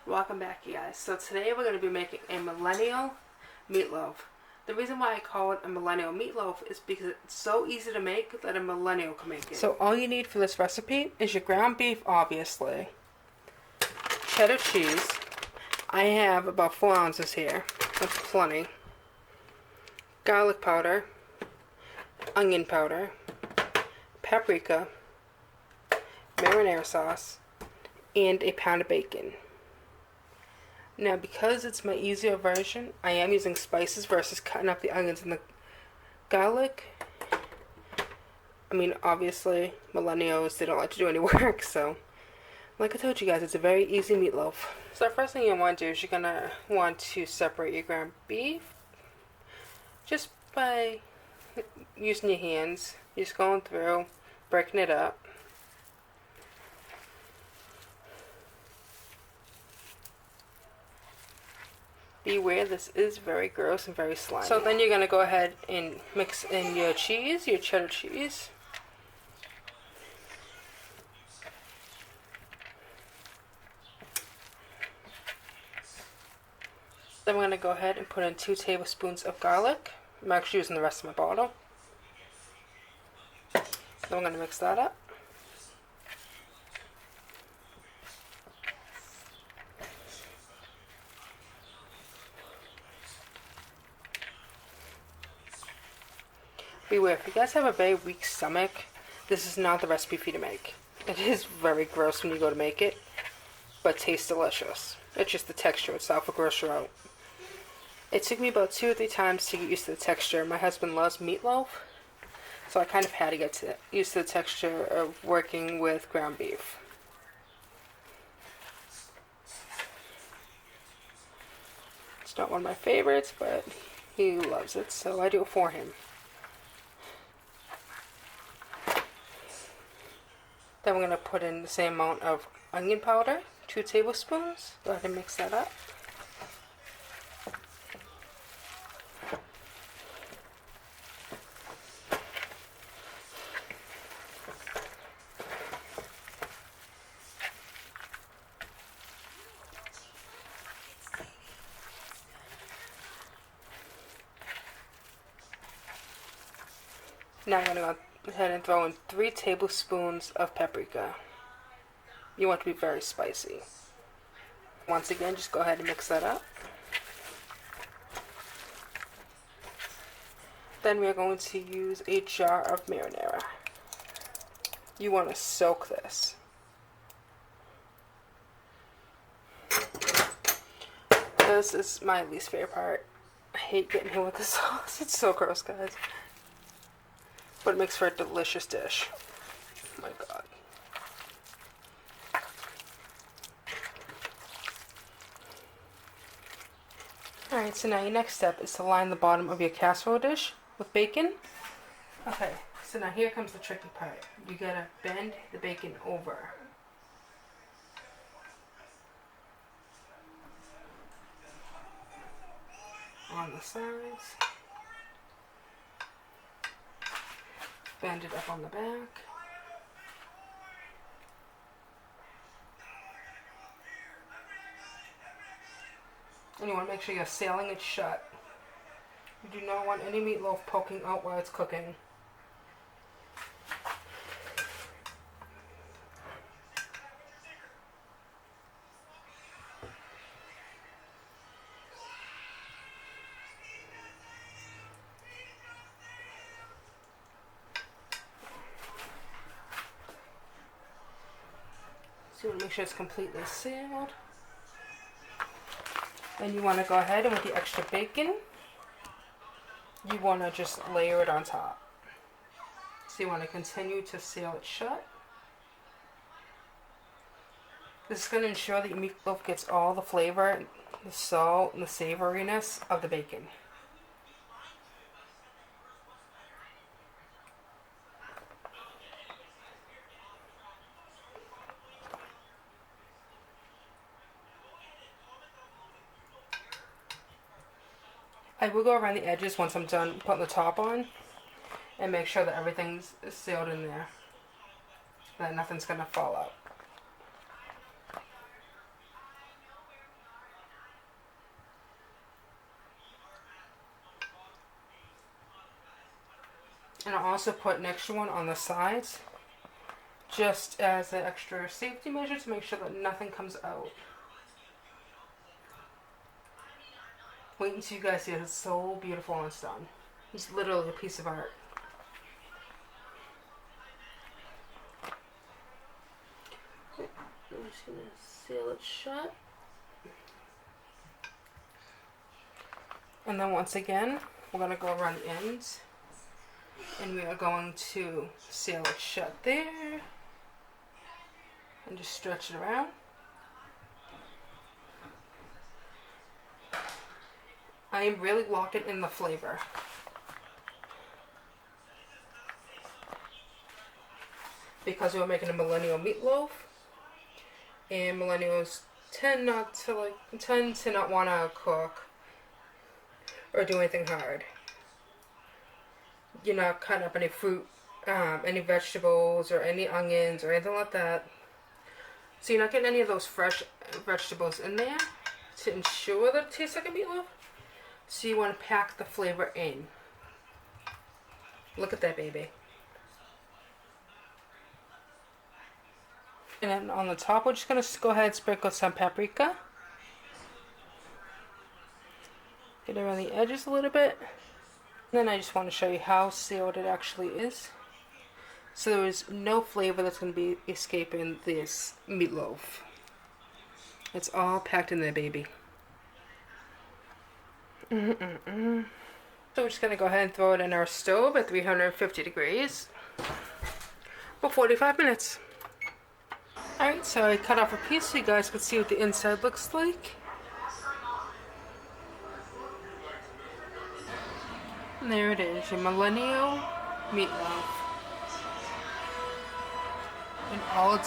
Welcome back, you guys. So today we're going to be making a millennial meatloaf. The reason why I call it a millennial meatloaf is because it's so easy to make that a millennial can make it. So all you need for this recipe is your ground beef, obviously, cheddar cheese. I have about 4 ounces here. That's plenty. Garlic powder, onion powder, paprika, marinara sauce, and a pound of bacon. Now, because it's my easier version, I am using spices versus cutting up the onions and the garlic. I mean, obviously, millennials, they don't like to do any work, so like I told you guys, it's a very easy meatloaf. So the first thing you want to do is you're going to want to separate your ground beef just by using your hands. You're just going through, breaking it up. Beware, this is very gross and very slimy. So then you're going to go ahead and mix in your cheese, your cheddar cheese. Then we're going to go ahead and put in 2 tablespoons of garlic. I'm actually using the rest of my bottle. Then we're going to mix that up. Beware, if you guys have a very weak stomach, this is not the recipe for you to make. It is very gross when you go to make it, but tastes delicious. It's just the texture itself will gross you out. It took me about 2 or 3 times to get used to the texture. My husband loves meatloaf, so I kind of had to get used to the texture of working with ground beef. It's not one of my favorites, but he loves it, so I do it for him. Then we're going to put in the same amount of onion powder, 2 tablespoons. Go ahead and mix that up. Now I'm going to go ahead and throw in 3 tablespoons of paprika. You want it to be very spicy. Once again, just go ahead and mix that up. Then we're going to use a jar of marinara. You want to soak this. This is my least favorite part. I hate getting hit with the sauce. It's so gross, guys. But it makes for a delicious dish. Oh my god. Alright, so now your next step is to line the bottom of your casserole dish with bacon. Okay, so now here comes the tricky part. You gotta bend the bacon over. On the sides. Bend it up on the back. And you want to make sure you're sealing it shut. You do not want any meatloaf poking out while it's cooking. So you want to make sure it's completely sealed. Then you want to go ahead and with the extra bacon, you want to just layer it on top. So you want to continue to seal it shut. This is going to ensure that your meatloaf gets all the flavor, the salt, and the savoriness of the bacon. I will go around the edges once I'm done putting the top on and make sure that everything's sealed in there, that nothing's going to fall out. And I'll also put an extra one on the sides, just as an extra safety measure to make sure that nothing comes out. Wait until you guys see it. It's so beautiful when it's done. It's literally a piece of art. I'm just going to seal it shut. And then once again, we're going to go around the ends. And we are going to seal it shut there. And just stretch it around. I am really locking in the flavor. Because we're making a millennial meatloaf. And millennials tend to not want to cook or do anything hard. You're not cutting up any fruit, any vegetables or any onions or anything like that. So you're not getting any of those fresh vegetables in there to ensure that it tastes like a meatloaf. So you want to pack the flavor in. Look at that baby. And then on the top, we're just going to go ahead and sprinkle some paprika. Get around the edges a little bit. And then I just want to show you how sealed it actually is. So there is no flavor that's going to be escaping this meatloaf. It's all packed in there, baby. So we're just going to go ahead and throw it in our stove at 350 degrees for 45 minutes. Alright, so I cut off a piece so you guys can see what the inside looks like. And there it is, your millennial meatloaf in all its